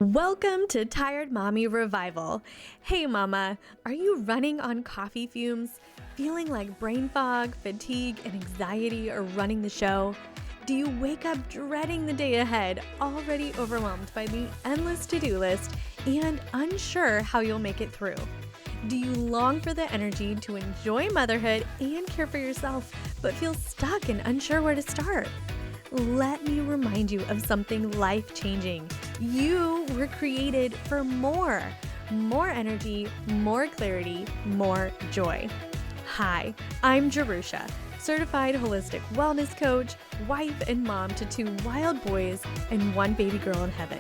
Welcome to Tired Mommy Revival. Hey mama, are you running on coffee fumes? Feeling like brain fog, fatigue, and anxiety are running the show? Do you wake up dreading the day ahead, already overwhelmed by the endless to-do list and unsure how you'll make it through? Do you long for the energy to enjoy motherhood and care for yourself, but feel stuck and unsure where to start? Let me remind you of something life-changing. You were created for more energy, more clarity, more joy. Hi, I'm Jerusha, certified holistic wellness coach, wife and mom to 2 wild boys and 1 baby girl in heaven.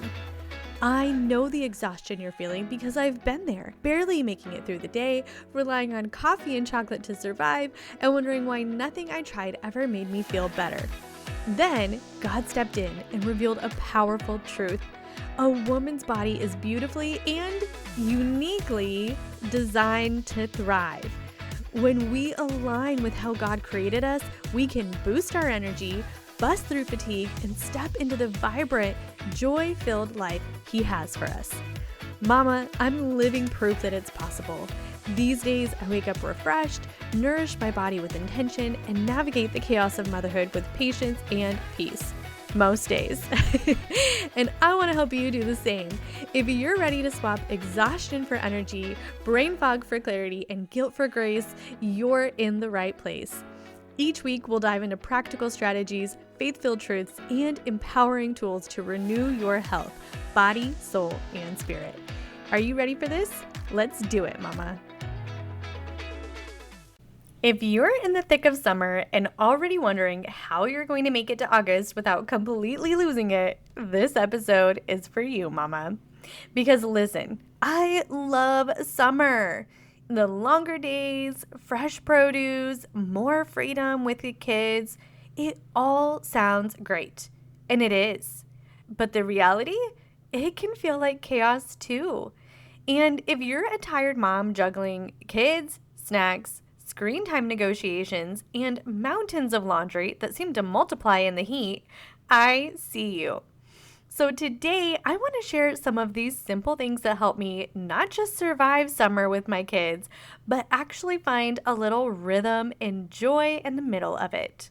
I know the exhaustion you're feeling because I've been there, barely making it through the day, relying on coffee and chocolate to survive, and wondering why nothing I tried ever made me feel better. Then, God stepped in and revealed a powerful truth. A woman's body is beautifully and uniquely designed to thrive. When we align with how God created us, we can boost our energy, bust through fatigue, and step into the vibrant, joy-filled life He has for us. Mama, I'm living proof that it's possible. These days, I wake up refreshed, nourish my body with intention, and navigate the chaos of motherhood with patience and peace. Most days. And I want to help you do the same. If you're ready to swap exhaustion for energy, brain fog for clarity, and guilt for grace, you're in the right place. Each week, we'll dive into practical strategies, faith-filled truths, and empowering tools to renew your health, body, soul, and spirit. Are you ready for this? Let's do it, mama. If you're in the thick of summer and already wondering how you're going to make it to August without completely losing it, this episode is for you, mama. Because listen, I love summer. The longer days, fresh produce, more freedom with the kids, it all sounds great. And it is. But the reality, it can feel like chaos too. And if you're a tired mom juggling kids, snacks, screen time negotiations, and mountains of laundry that seem to multiply in the heat, I see you. So today, I want to share some of these simple things that help me not just survive summer with my kids, but actually find a little rhythm and joy in the middle of it.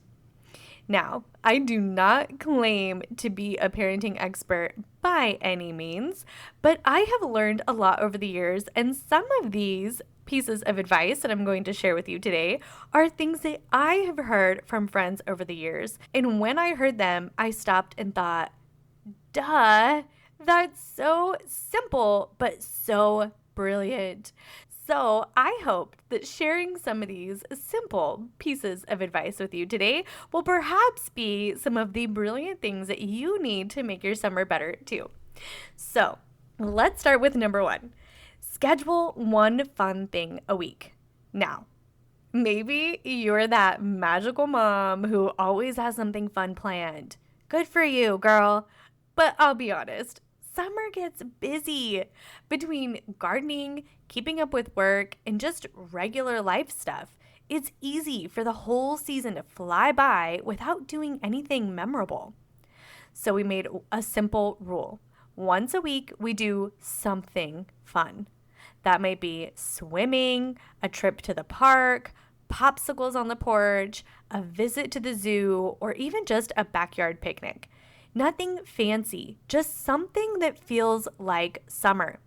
Now, I do not claim to be a parenting expert by any means, but I have learned a lot over the years, and some of these pieces of advice that I'm going to share with you today are things that I have heard from friends over the years. And when I heard them, I stopped and thought, duh, that's so simple, but so brilliant. So I hope that sharing some of these simple pieces of advice with you today will perhaps be some of the brilliant things that you need to make your summer better too. So let's start with number 1. Schedule 1 fun thing a week. Now, maybe you're that magical mom who always has something fun planned. Good for you, girl. But I'll be honest, summer gets busy. Between gardening, keeping up with work, and just regular life stuff, it's easy for the whole season to fly by without doing anything memorable. So we made a simple rule. Once a week, we do something fun. That might be swimming, a trip to the park, popsicles on the porch, a visit to the zoo, or even just a backyard picnic. Nothing fancy, just something that feels like summer.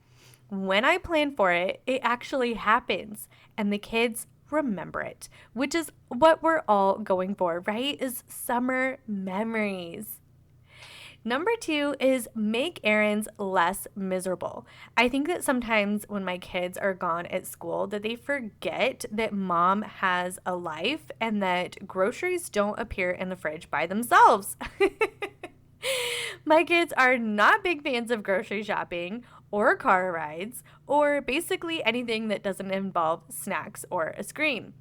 When I plan for it, it actually happens, and the kids remember it, which is what we're all going for, right? Is summer memories. Number 2 is make errands less miserable. I think that sometimes when my kids are gone at school that they forget that mom has a life and that groceries don't appear in the fridge by themselves. My kids are not big fans of grocery shopping or car rides or basically anything that doesn't involve snacks or a screen.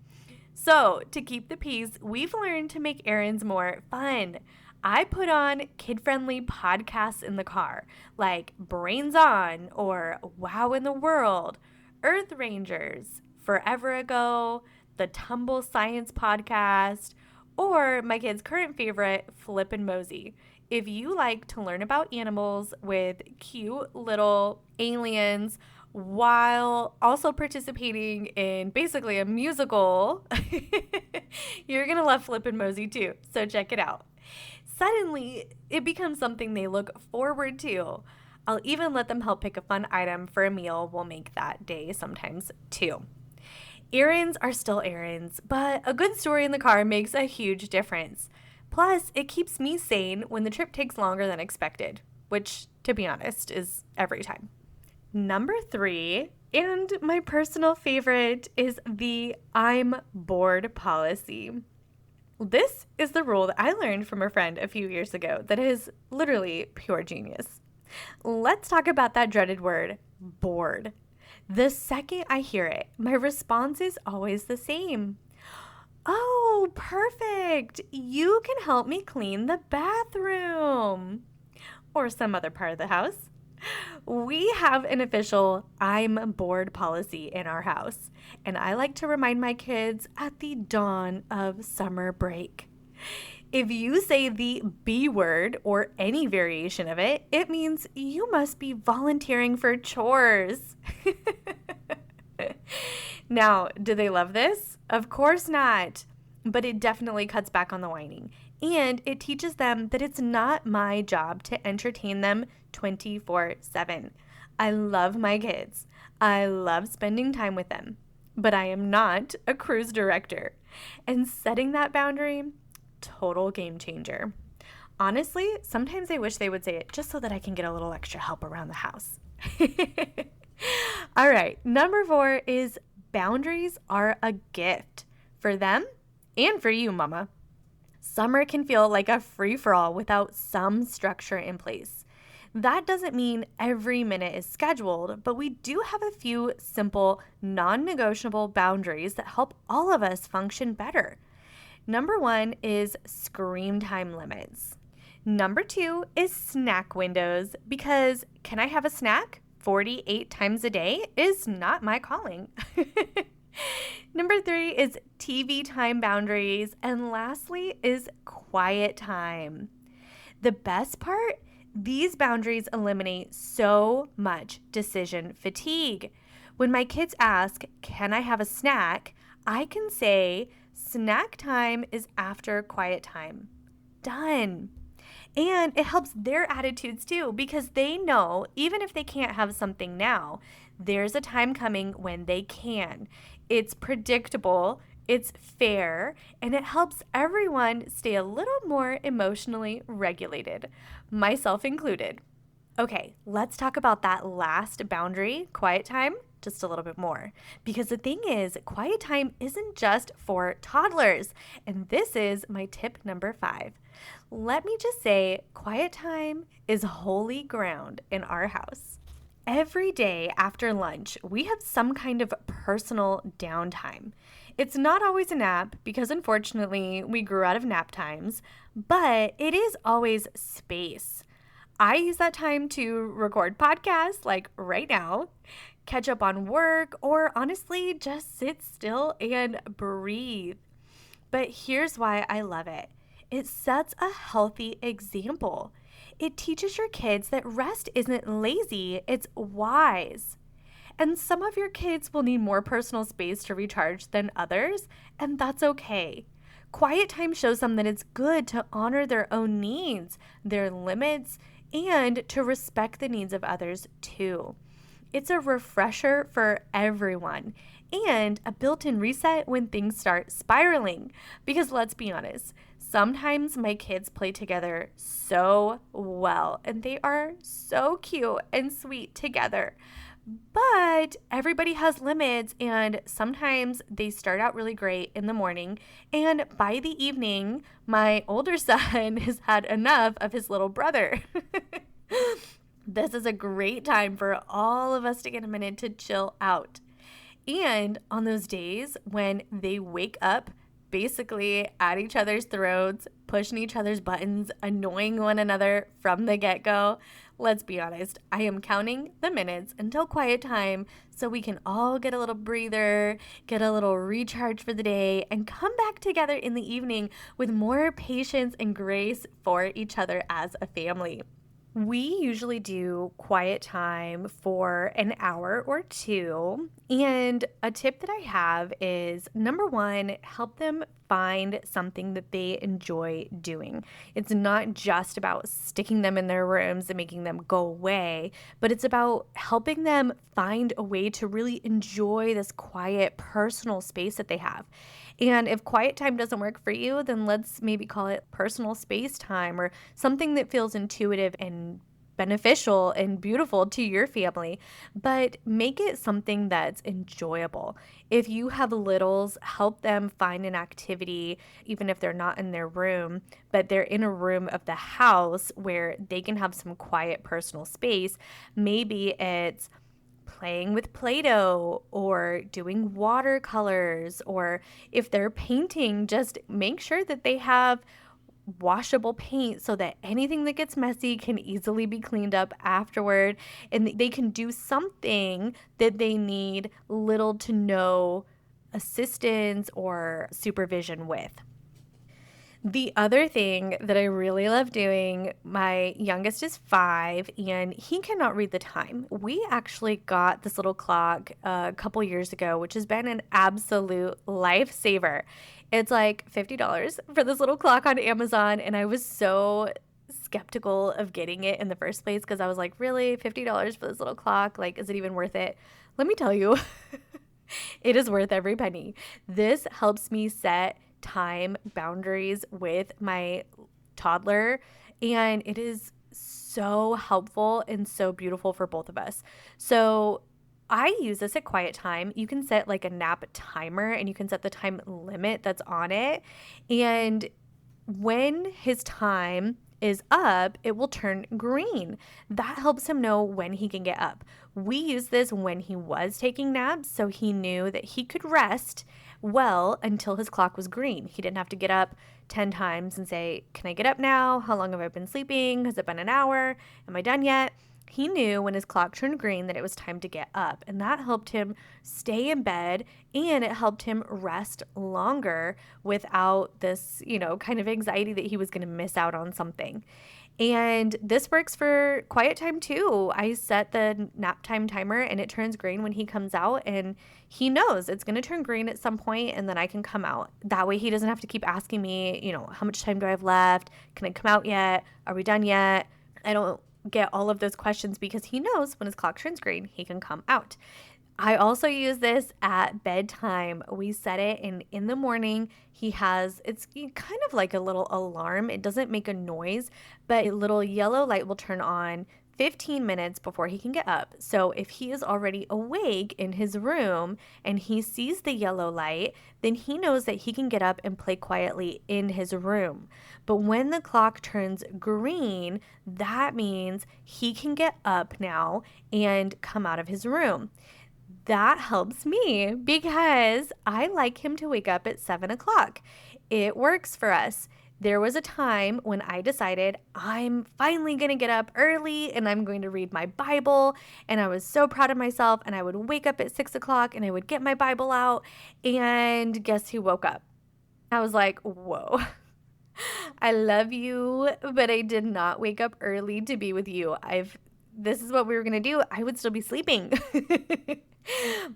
So to keep the peace, we've learned to make errands more fun. I put on kid-friendly podcasts in the car, like Brains On or Wow in the World, Earth Rangers, Forever Ago, the Tumble Science podcast, or my kid's current favorite, Flip and Mosey. If you like to learn about animals with cute little aliens while also participating in basically a musical, you're going to love Flip and Mosey too. So check it out. Suddenly, it becomes something they look forward to. I'll even let them help pick a fun item for a meal we'll make that day sometimes too. Errands are still errands, but a good story in the car makes a huge difference. Plus, it keeps me sane when the trip takes longer than expected, which, to be honest, is every time. Number 3, and my personal favorite, is the I'm bored policy. This is the rule that I learned from a friend a few years ago that is literally pure genius. Let's talk about that dreaded word, bored. The second I hear it, my response is always the same. Oh, perfect. You can help me clean the bathroom. Or some other part of the house. We have an official I'm bored policy in our house, and I like to remind my kids at the dawn of summer break. If you say the B word or any variation of it, it means you must be volunteering for chores. Now, do they love this? Of course not. But it definitely cuts back on the whining. And it teaches them that it's not my job to entertain them 24/7. I love my kids. I love spending time with them. But I am not a cruise director. And setting that boundary, total game changer. Honestly, sometimes I wish they would say it just so that I can get a little extra help around the house. All right, number 4 is boundaries are a gift for them and for you, mama. Summer can feel like a free-for-all without some structure in place. That doesn't mean every minute is scheduled, but we do have a few simple, non-negotiable boundaries that help all of us function better. Number 1 is screen time limits. Number 2 is snack windows, because can I have a snack 48 times a day is not my calling. Number 3 is TV time boundaries. And lastly is quiet time. The best part, these boundaries eliminate so much decision fatigue. When my kids ask, can I have a snack? I can say, snack time is after quiet time. Done. And it helps their attitudes too, because they know even if they can't have something now, there's a time coming when they can. It's predictable, it's fair, and it helps everyone stay a little more emotionally regulated, myself included. Okay, let's talk about that last boundary, quiet time, just a little bit more. Because the thing is, quiet time isn't just for toddlers. And this is my tip number 5. Let me just say, quiet time is holy ground in our house. Every day after lunch, we have some kind of personal downtime. It's not always a nap because unfortunately we grew out of nap times, but it is always space. I use that time to record podcasts like right now, catch up on work, or honestly just sit still and breathe. But here's why I love it. It sets a healthy example. It teaches your kids that rest isn't lazy, it's wise. And some of your kids will need more personal space to recharge than others, and that's okay. Quiet time shows them that it's good to honor their own needs, their limits, and to respect the needs of others too. It's a refresher for everyone and a built-in reset when things start spiraling. Because let's be honest, sometimes my kids play together so well and they are so cute and sweet together. But everybody has limits, and sometimes they start out really great in the morning, and by the evening, my older son has had enough of his little brother. This is a great time for all of us to get a minute to chill out. And on those days when they wake up basically at each other's throats, pushing each other's buttons, annoying one another from the get-go. Let's be honest, I am counting the minutes until quiet time so we can all get a little breather, get a little recharge for the day, and come back together in the evening with more patience and grace for each other as a family. We usually do quiet time for an hour or two. And a tip that I have is number one, help them find something that they enjoy doing. It's not just about sticking them in their rooms and making them go away, but it's about helping them find a way to really enjoy this quiet personal space that they have. And if quiet time doesn't work for you, then let's maybe call it personal space time or something that feels intuitive and beneficial and beautiful to your family, but make it something that's enjoyable. If you have littles, help them find an activity, even if they're not in their room, but they're in a room of the house where they can have some quiet personal space. Maybe it's playing with Play-Doh or doing watercolors, or if they're painting, just make sure that they have washable paint so that anything that gets messy can easily be cleaned up afterward, and they can do something that they need little to no assistance or supervision with. The other thing that I really love doing, my youngest is 5 and he cannot read the time. We actually got this little clock a couple years ago, which has been an absolute lifesaver. It's like $50 for this little clock on Amazon, and I was so skeptical of getting it in the first place because I was like, really, $50 for this little clock? Like, is it even worth it? Let me tell you, it is worth every penny. This helps me set time boundaries with my toddler, and it is so helpful and so beautiful for both of us. So I use this at quiet time. You can set like a nap timer and you can set the time limit that's on it. And when his time is up, it will turn green. That helps him know when he can get up. We used this when he was taking naps, so he knew that he could rest well until his clock was green. He didn't have to get up 10 times and say, can I get up now? How long have I been sleeping? Has it been an hour? Am I done yet? He knew when his clock turned green that it was time to get up, and that helped him stay in bed, and it helped him rest longer without this, kind of anxiety that he was going to miss out on something. And this works for quiet time too. I set the nap time timer and it turns green when he comes out, and he knows it's going to turn green at some point, and then I can come out. That way he doesn't have to keep asking me, how much time do I have left? Can I come out yet? Are we done yet? I don't get all of those questions because he knows when his clock turns green, he can come out. I also use this at bedtime. We set it, and in the morning it's kind of like a little alarm. It doesn't make a noise, but a little yellow light will turn on 15 minutes before he can get up. So if he is already awake in his room and he sees the yellow light, then he knows that he can get up and play quietly in his room. But when the clock turns green, that means he can get up now and come out of his room. That helps me because I like him to wake up at 7 o'clock. It works for us. There was a time when I decided I'm finally going to get up early and I'm going to read my Bible. And I was so proud of myself. And I would wake up at 6 o'clock and I would get my Bible out. And guess who woke up? I was like, whoa. I love you, but I did not wake up early to be with you. This is what we were going to do. I would still be sleeping.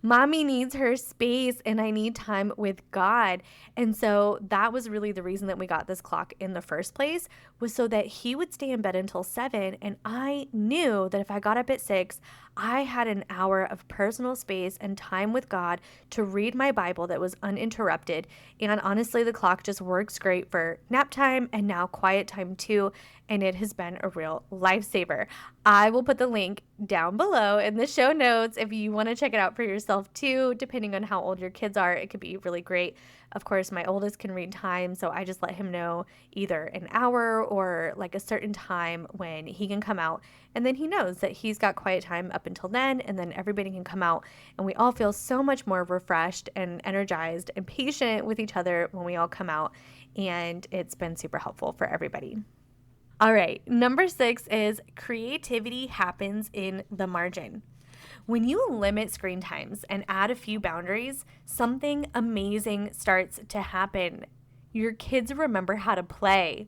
Mommy needs her space and I need time with God. And so that was really the reason that we got this clock in the first place, was so that he would stay in bed until 7. And I knew that if I got up at 6, I had an hour of personal space and time with God to read my Bible that was uninterrupted. And honestly, the clock just works great for nap time and now quiet time too. And it has been a real lifesaver. I will put the link down below in the show notes if you want to check it out for yourself too. Depending on how old your kids are, it could be really great. Of course, my oldest can read time, so I just let him know either an hour or like a certain time when he can come out. And then he knows that he's got quiet time up until then, and then everybody can come out. And we all feel so much more refreshed and energized and patient with each other when we all come out. and it's been super helpful for everybody. All right, number 6 is creativity happens in the margin. When you limit screen times and add a few boundaries, something amazing starts to happen. Your kids remember how to play.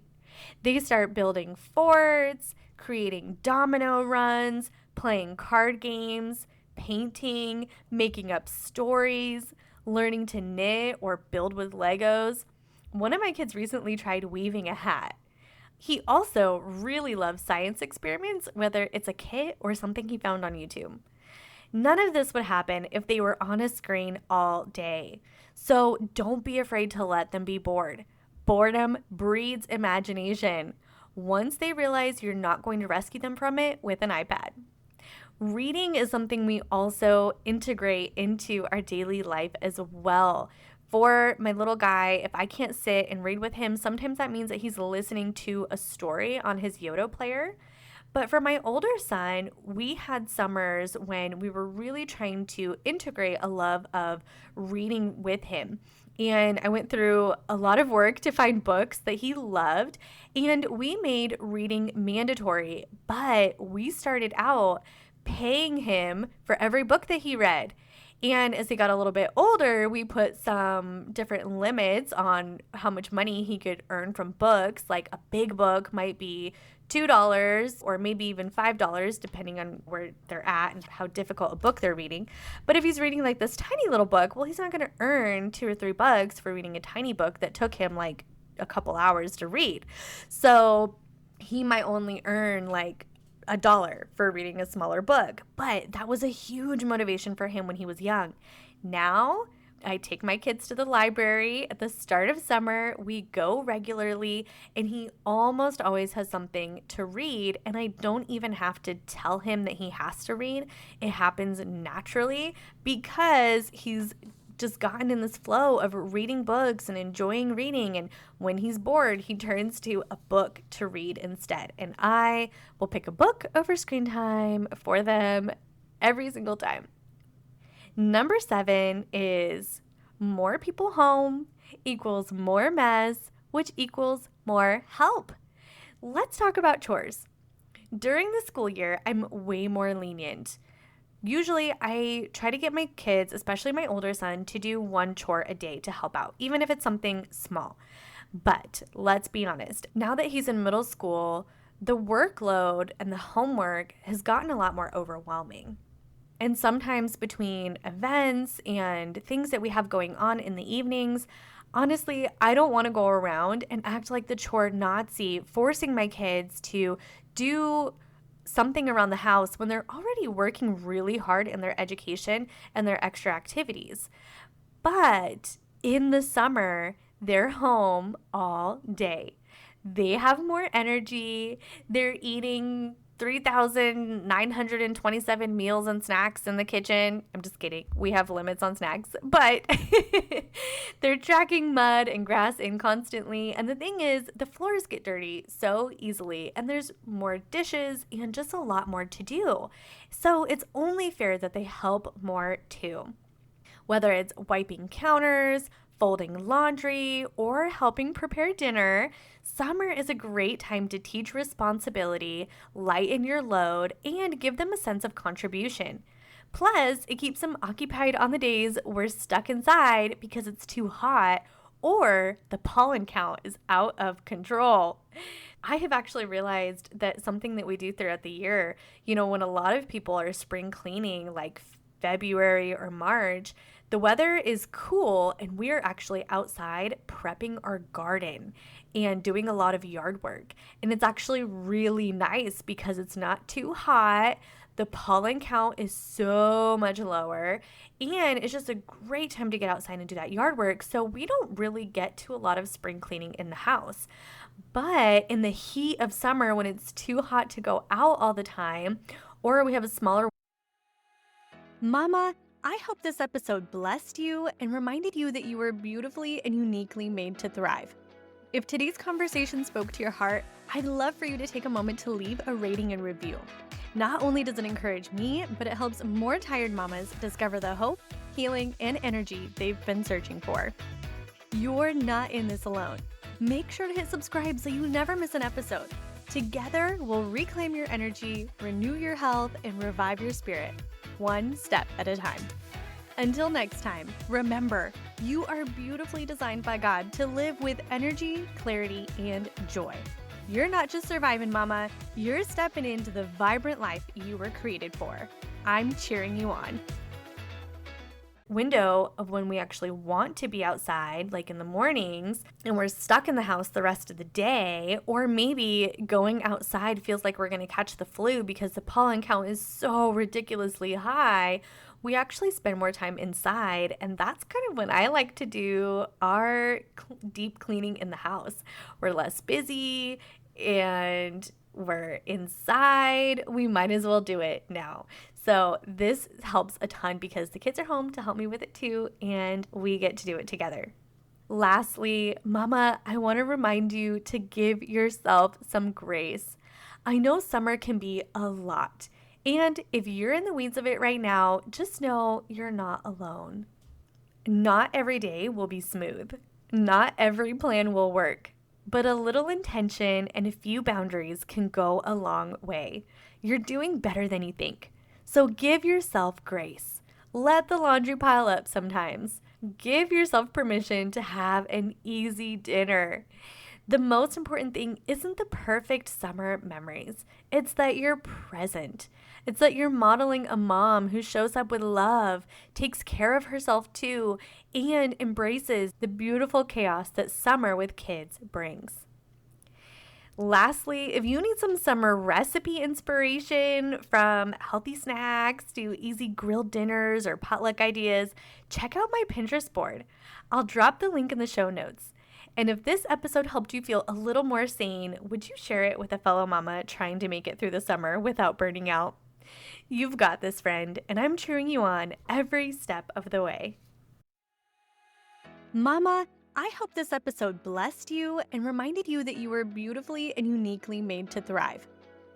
They start building forts, creating domino runs, playing card games, painting, making up stories, learning to knit or build with Legos. One of my kids recently tried weaving a hat. He also really loves science experiments, whether it's a kit or something he found on YouTube. None of this would happen if they were on a screen all day. So don't be afraid to let them be bored. Boredom breeds imagination. Once they realize you're not going to rescue them from it with an iPad. Reading is something we also integrate into our daily life as well. For my little guy, if I can't sit and read with him, sometimes that means that he's listening to a story on his Yodo player. But for my older son, we had summers when we were really trying to integrate a love of reading with him. And I went through a lot of work to find books that he loved, and we made reading mandatory. But we started out paying him for every book that he read. And as he got a little bit older, we put some different limits on how much money he could earn from books. Like a big book might be $2 or maybe even $5, depending on where they're at and how difficult a book they're reading. But if he's reading like this tiny little book, well, he's not going to earn $2 or $3 for reading a tiny book that took him like a couple hours to read. So he might only earn like $1 for reading a smaller book, but that was a huge motivation for him when he was young. Now, I take my kids to the library at the start of summer. We go regularly, and he almost always has something to read, and I don't even have to tell him that he has to read. It happens naturally because he's just gotten in this flow of reading books and enjoying reading. And when he's bored, he turns to a book to read instead. And I will pick a book over screen time for them every single time. Number 7 is more people home equals more mess, which equals more help. Let's talk about chores. During the school year, I'm way more lenient. Usually, I try to get my kids, especially my older son, to do one chore a day to help out, even if it's something small. But let's be honest, now that he's in middle school, the workload and the homework has gotten a lot more overwhelming. And sometimes between events and things that we have going on in the evenings, honestly, I don't want to go around and act like the chore Nazi, forcing my kids to do something around the house when they're already working really hard in their education and their extra activities. But in the summer, they're home all day. They have more energy. They're eating 3,927 meals and snacks in the kitchen. I'm just kidding. We have limits on snacks, but they're tracking mud and grass in constantly. And the thing is, the floors get dirty so easily, and there's more dishes and just a lot more to do. So it's only fair that they help more too. Whether it's wiping counters, folding laundry, or helping prepare dinner, summer is a great time to teach responsibility, lighten your load, and give them a sense of contribution. Plus, it keeps them occupied on the days we're stuck inside because it's too hot or the pollen count is out of control. I have actually realized that something that we do throughout the year, when a lot of people are spring cleaning, like February or March, the weather is cool and we're actually outside prepping our garden and doing a lot of yard work. And it's actually really nice because it's not too hot. The pollen count is so much lower, and it's just a great time to get outside and do that yard work. So we don't really get to a lot of spring cleaning in the house. But in the heat of summer, when it's too hot to go out all the time, or we have a smaller Mama, I hope this episode blessed you and reminded you that you were beautifully and uniquely made to thrive. If today's conversation spoke to your heart, I'd love for you to take a moment to leave a rating and review. Not only does it encourage me, but it helps more tired mamas discover the hope, healing, and energy they've been searching for. You're not in this alone. Make sure to hit subscribe so you never miss an episode. Together, we'll reclaim your energy, renew your health, and revive your spirit, one step at a time. Until next time, remember, you are beautifully designed by God to live with energy, clarity, and joy. You're not just surviving, mama. You're stepping into the vibrant life you were created for. I'm cheering you on. Window of when we actually want to be outside, like in the mornings, and we're stuck in the house the rest of the day, or maybe going outside feels like we're going to catch the flu because the pollen count is so ridiculously high, we actually spend more time inside, and that's kind of when I like to do our deep cleaning in the house. We're less busy and we're inside. We might as well do it now. So this helps a ton because the kids are home to help me with it too, and we get to do it together. Lastly, mama, I want to remind you to give yourself some grace. I know summer can be a lot, and if you're in the weeds of it right now, just know you're not alone. Not every day will be smooth. Not every plan will work. But a little intention and a few boundaries can go a long way. You're doing better than you think. So give yourself grace. Let the laundry pile up sometimes. Give yourself permission to have an easy dinner. The most important thing isn't the perfect summer memories. It's that you're present. It's that you're modeling a mom who shows up with love, takes care of herself too, and embraces the beautiful chaos that summer with kids brings. Lastly, if you need some summer recipe inspiration, from healthy snacks to easy grilled dinners or potluck ideas, check out my Pinterest board. I'll drop the link in the show notes. And if this episode helped you feel a little more sane, would you share it with a fellow mama trying to make it through the summer without burning out? You've got this, friend, and I'm cheering you on every step of the way. Mama, I hope this episode blessed you and reminded you that you were beautifully and uniquely made to thrive.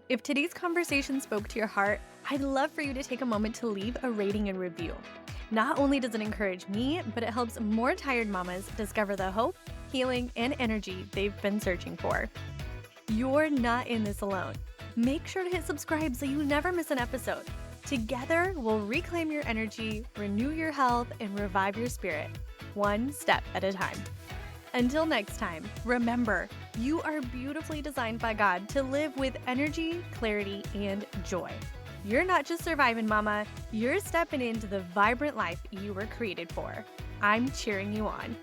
If today's conversation spoke to your heart, I'd love for you to take a moment to leave a rating and review. Not only does it encourage me, but it helps more tired mamas discover the hope, healing, and energy they've been searching for. You're not in this alone. Make sure to hit subscribe so you never miss an episode. Together, we'll reclaim your energy, renew your health, and revive your spirit, one step at a time. Until next time, remember, you are beautifully designed by God to live with energy, clarity, and joy. You're not just surviving, mama. You're stepping into the vibrant life you were created for. I'm cheering you on.